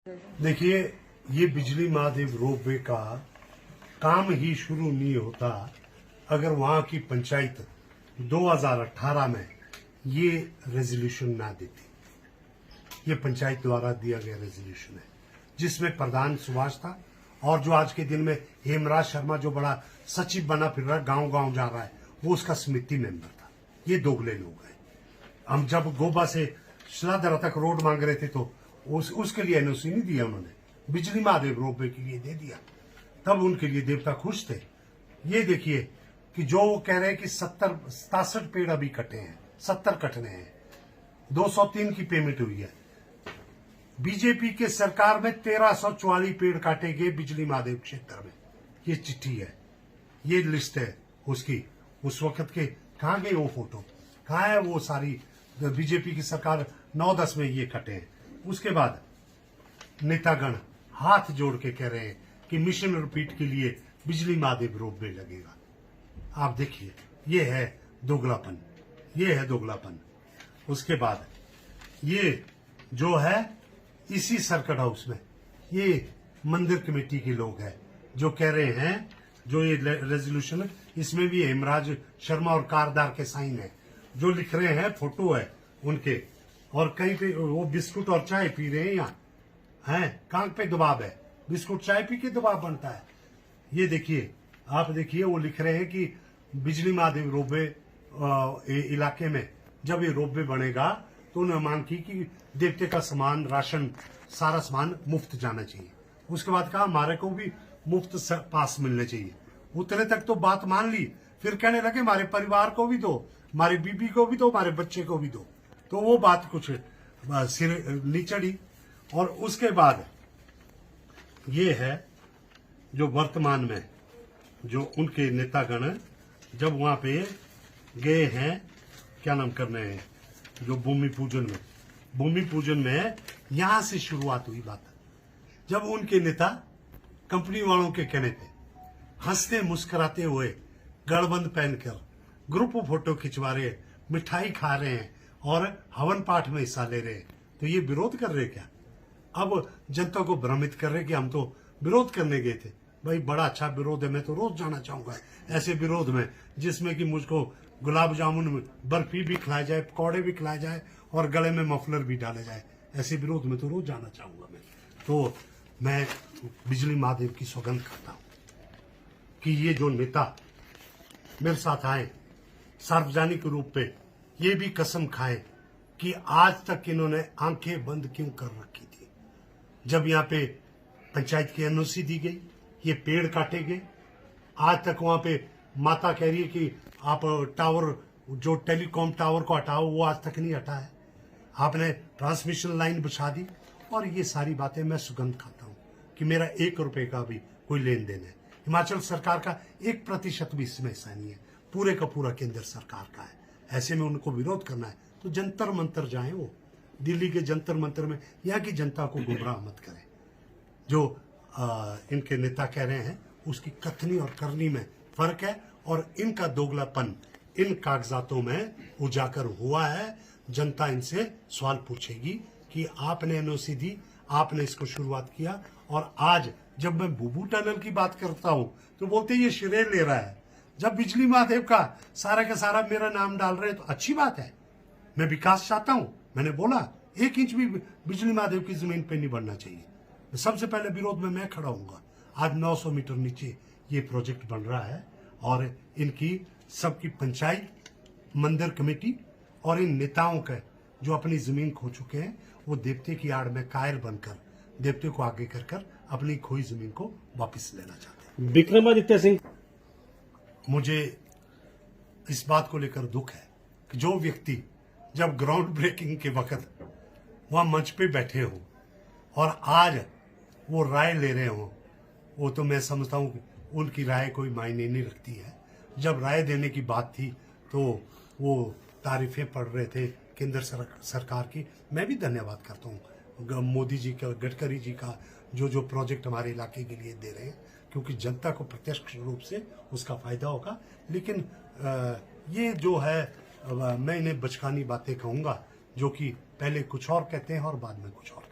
देखिए, ये बिजली महादेव रोपवे का काम ही शुरू नहीं होता अगर वहां की पंचायत 2018 में ये रेजोल्यूशन ना देती। ये पंचायत द्वारा दिया गया रेजोल्यूशन है जिसमें प्रधान सुभाष था और जो आज के दिन में हेमराज शर्मा जो बड़ा सचिव बना फिर रहा गांव गांव जा रहा है वो उसका समिति मेंबर था। ये दोगले लोग हैं। हम जब गोबा से शिलाधरा तक रोड मांग रहे थे तो उसके लिए एनओसी नहीं दिया उन्होंने, बिजली महादेव रोपवे के लिए दे दिया। तब उनके लिए देवता खुश थे। ये देखिए कि जो वो कह रहे हैं कि 67 पेड़ अभी कटे हैं, 70 कटने हैं, 203 की पेमेंट हुई है। बीजेपी के सरकार में 1344 पेड़ काटे गए बिजली महादेव क्षेत्र में। ये चिट्ठी है, ये लिस्ट है उसकी। उस वक्त के कहाँ गए वो फोटो, कहाँ है वो सारी बीजेपी की सरकार 9-10 में ये कटे हैं। उसके बाद नेतागण हाथ जोड़ के कह रहे हैं कि मिशन रिपीट के लिए बिजली महादेव रोपवे लगेगा। आप देखिए, ये है दोगलापन, ये है दोगलापन। उसके बाद ये जो है इसी सर्किट हाउस में ये मंदिर कमेटी के लोग हैं जो कह रहे हैं, जो ये रेजोल्यूशन है इसमें भी हेमराज शर्मा और कारदार के साइन है। जो लिख रहे हैं फोटो है उनके, और कहीं पे वो बिस्कुट और चाय पी रहे हैं यहाँ हैं। कहाँ पे दबाव है, बिस्कुट चाय पी के दबाव बनता है। ये देखिए, आप देखिए, वो लिख रहे हैं कि बिजली महादेव रोपवे इलाके में जब ये रोपवे बनेगा तो उन्होंने मांग की कि देवते का सामान, राशन, सारा सामान मुफ्त जाना चाहिए। उसके बाद कहा हमारे को भी मुफ्त पास मिलने चाहिए। उतने तक तो बात मान ली, फिर कहने लगे हमारे परिवार को भी दो, हमारी बीबी को भी दो, हमारे बच्चे को भी दो। तो वो बात कुछ सिर नहीं चढ़ी। और उसके बाद ये है जो वर्तमान में जो उनके नेतागण जब वहां पे गए हैं, क्या नाम करने हैं, जो भूमि पूजन में यहां से शुरुआत हुई बात। जब उनके नेता कंपनी वालों के कहने पे हंसते मुस्कुराते हुए गड़बंद पहनकर ग्रुप फोटो खिंचवा रहे, मिठाई खा रहे हैं और हवन पाठ में हिस्सा ले रहे हैं, तो ये विरोध कर रहे क्या? अब जनता को भ्रमित कर रहे कि हम तो विरोध करने गए थे। भाई बड़ा अच्छा विरोध है, मैं तो रोज जाना चाहूंगा ऐसे विरोध में जिसमें कि मुझको गुलाब जामुन, बर्फी भी खिलाया जाए, पकौड़े भी खिलाए जाए और गले में मफलर भी डाले जाए। ऐसे विरोध में तो रोज जाना चाहूंगा मैं। तो मैं बिजली महादेव की सौगंध करता हूं कि ये जो नेता मेरे साथ आए सार्वजनिक रूप पे, ये भी कसम खाए कि आज तक इन्होंने आंखें बंद क्यों कर रखी थी। जब यहाँ पे पंचायत की एनओसी दी गई, ये पेड़ काटे गए, आज तक वहां पे माता कह रही है कि आप टावर, जो टेलीकॉम टावर को हटाओ, वो आज तक नहीं हटा है। आपने ट्रांसमिशन लाइन बिछा दी। और ये सारी बातें मैं सुगंध खाता हूं कि मेरा 1 रुपए का भी कोई लेन देन है। हिमाचल सरकार का 1% भी इसमें हिस्सा नहीं है, पूरे का पूरा केंद्र सरकार का है। ऐसे में उनको विरोध करना है तो जंतर मंतर जाए, वो दिल्ली के जंतर मंतर में यहाँ की जनता को गुमराह मत करें। जो इनके नेता कह रहे हैं उसकी कथनी और करनी में फर्क है और इनका दोगलापन इन कागजातों में उजागर हुआ है। जनता इनसे सवाल पूछेगी कि आपने एनओसी दी, आपने इसको शुरुआत किया, और आज जब मैं बुबू टनल की बात करता हूं तो बोलते ये श्रेय ले रहा है। जब बिजली महादेव का सारा मेरा नाम डाल रहे हैं तो अच्छी बात है। मैं विकास चाहता हूं, मैंने बोला 1 इंच भी बिजली महादेव की जमीन पे नहीं बढ़ना चाहिए। सबसे पहले विरोध में मैं खड़ा हूंगा। आज 900 मीटर नीचे ये प्रोजेक्ट बन रहा है और इनकी सबकी पंचायत, मंदिर कमेटी और इन नेताओं के जो अपनी जमीन खो चुके हैं, वो देवते की आड़ में कायर बनकर देवते को आगे कर अपनी खोई जमीन को वापस लेना चाहते हैं। विक्रमादित्य सिंह, मुझे इस बात को लेकर दुख है कि जो व्यक्ति जब ग्राउंड ब्रेकिंग के वक्त वहां मंच पे बैठे हो और आज वो राय ले रहे हो, वो तो मैं समझता हूँ उनकी राय कोई मायने नहीं रखती है। जब राय देने की बात थी तो वो तारीफें पढ़ रहे थे केंद्र सरकार की। मैं भी धन्यवाद करता हूँ मोदी जी का, गडकरी जी का, जो प्रोजेक्ट हमारे इलाके के लिए दे रहे हैं, क्योंकि जनता को प्रत्यक्ष रूप से उसका फायदा होगा। लेकिन ये जो है मैं इन्हें बचकानी बातें कहूंगा, जो कि पहले कुछ और कहते हैं और बाद में कुछ और।